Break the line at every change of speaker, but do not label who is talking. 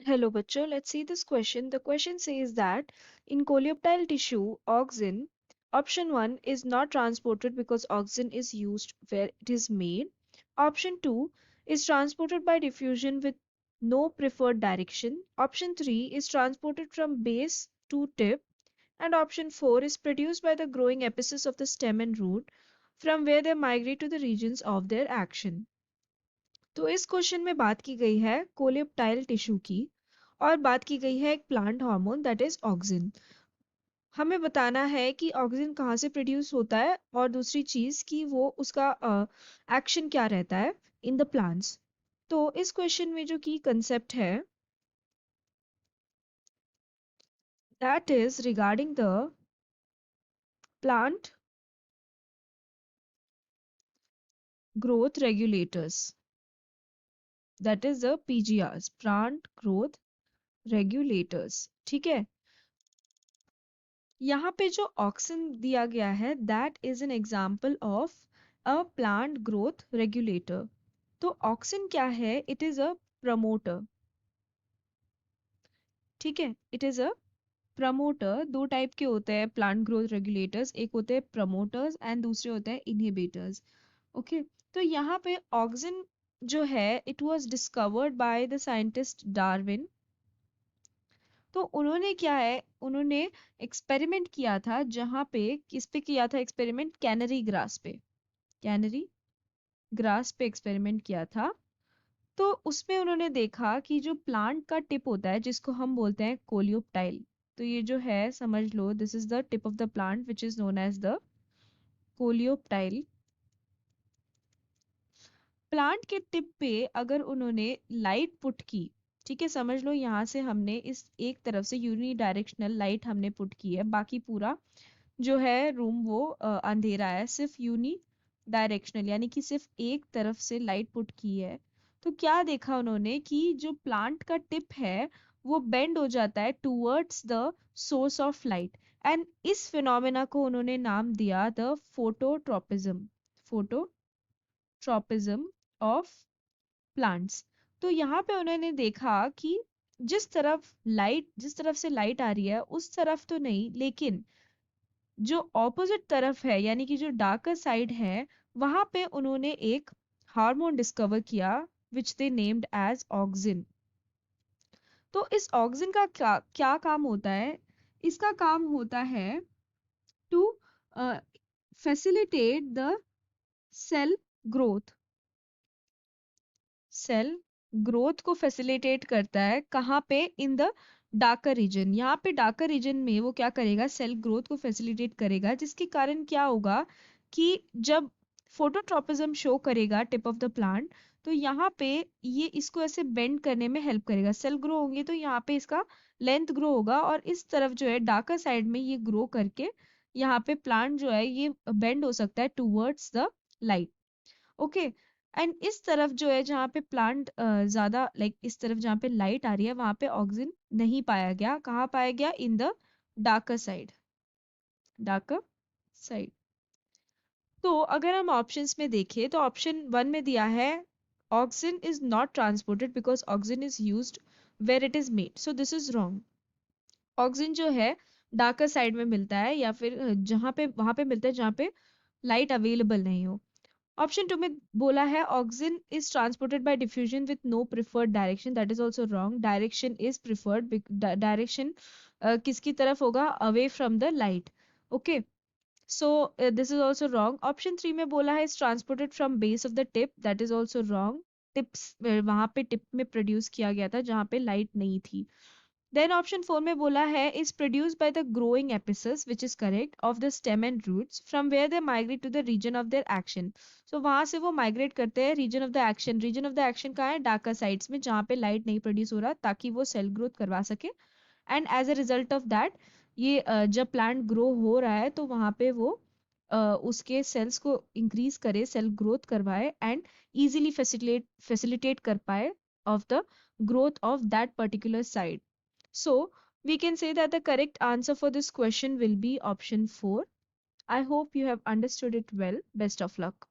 Hello, bachcho. Let's see this question. The question says that in coleoptile tissue, auxin, option 1 is not transported because auxin is used where it is made. Option 2 is transported by diffusion with no preferred direction. Option 3 is transported from base to tip. And option 4 is produced by the growing apices of the stem and root from where they migrate to the regions of their action. तो इस question में बात की गई है coleoptile tissue की और बात की गई है एक plant hormone that is auxin. हमें बताना है कि ऑक्सिन कहाँ से प्रोड्यूस होता है और दूसरी चीज कि वो उसका एक्शन क्या रहता है इन द प्लांट्स। तो इस क्वेश्चन में जो की कंसेप्ट है that is regarding the plant growth regulators that is the PGRs plant growth regulators. ठीक है, यहाँ पे जो ऑक्सिन दिया गया है that is an example of a plant growth regulator. तो ऑक्सिन क्या है? It is a promoter. ठीक है, इट इज अ प्रमोटर। दो टाइप के होते हैं प्लांट ग्रोथ रेगुलेटर्स, एक होते हैं प्रमोटर्स एंड दूसरे होते हैं इनहिबिटर्स। ओके, तो यहाँ पे ऑक्सिन जो है it was discovered by the scientist Darwin. तो उन्होंने क्या है, उन्होंने एक्सपेरिमेंट किया था जहां पे किस पे किया था एक्सपेरिमेंट? कैनरी ग्रास पे। कैनरी ग्रास पे एक्सपेरिमेंट किया था। तो उसमें उन्होंने देखा कि जो प्लांट का टिप होता है जिसको हम बोलते हैं कोलियोप्टाइल, तो ये जो है समझ लो this is the tip of the plant which is known as the coleoptile. Plant के टिप पे अगर उन्होंने लाइट पुट की, ठीक है, समझ लो यहाँ से हमने इस एक तरफ से यूनि डायरेक्शनल लाइट हमने पुट की है, बाकी पूरा जो है रूम वो अंधेरा है, सिर्फ यूनी डायरेक्शनल यानी कि सिर्फ एक तरफ से लाइट पुट की है। तो क्या देखा उन्होंने कि जो प्लांट का टिप है वो बेंड हो जाता है towards the source of light. And इस फिनोमेना को उन्होंने नाम दिया the phototropism. Phototropism of plants. तो यहाँ पे उन्होंने देखा कि जिस तरफ से लाइट आ रही है उस तरफ तो नहीं, लेकिन जो ऑपोजिट तरफ है यानी कि जो डार्कर साइड है वहां पे उन्होंने एक हार्मोन डिस्कवर किया विच दे नेम्ड एज ऑक्सिन। तो इस ऑक्सिन का क्या क्या काम होता है? इसका काम होता है to facilitate the cell growth. Cell growth को फैसिलिटेट करता है कहाँ पे? In the darker region. यहाँ पे डार्कर रीजन में वो क्या करेगा? सेल ग्रोथ को फैसिलिटेट करेगा, जिसके कारण क्या होगा कि जब फोटोट्रोपिज्म शो करेगा टिप ऑफ द प्लांट, तो यहाँ पे ये इसको ऐसे बेंड करने में हेल्प करेगा। सेल ग्रो होंगे तो यहाँ पे इसका लेंथ ग्रो होगा और इस तरफ जो है डार्कर साइड में ये ग्रो करके यहाँ पे प्लांट जो है ये बेंड हो सकता है towards the light. Okay, and इस तरफ जो है जहाँ पे प्लांट ज्यादा लाइक इस तरफ जहाँ पे लाइट आ रही है वहां पे ऑक्सीजन नहीं पाया गया। कहाँ पाया गया? इन the darker side. Darker side. तो अगर हम ऑप्शंस में देखें तो ऑप्शन 1 में दिया है oxygen is not transported because oxygen is used where it is made, so this is wrong. Oxygen जो है डार्कर साइड में मिलता है या फिर जहाँ पे वहां पे मिलता है जहाँ पे लाइट अवेलेबल नहीं हो। ऑप्शन 2 में बोला है oxygen is transported by diffusion with no preferred direction, that is also wrong. Direction is preferred. Direction किसकी तरफ होगा? Away from the light. Okay, so this is also wrong. Option 3 में बोला है is transported from base of the tip, that is also wrong. Tips वहां पे tip में produce किया गया था जहां पे लाइट नहीं थी। देन ऑप्शन 4 में बोला है is produced by the growing apices which is correct of the stem and roots from where they migrate to the region of their action. So वहां से वो माइग्रेट करते हैं region of the action. Region of the action कहाँ है? Darker sides में जहाँ पे लाइट नहीं प्रोड्यूस हो रहा, ताकि वो सेल ग्रोथ करवा सके। And as a result of that ये जब प्लांट ग्रो हो रहा है तो वहां पे वो उसके सेल्स को इंक्रीज करे, सेल ग्रोथ करवाए एंड इजीली फैसिलिटेट कर पाए of the growth of that particular side. So we can say that the correct answer for this question will be option 4. I hope you have understood it well. Best of luck.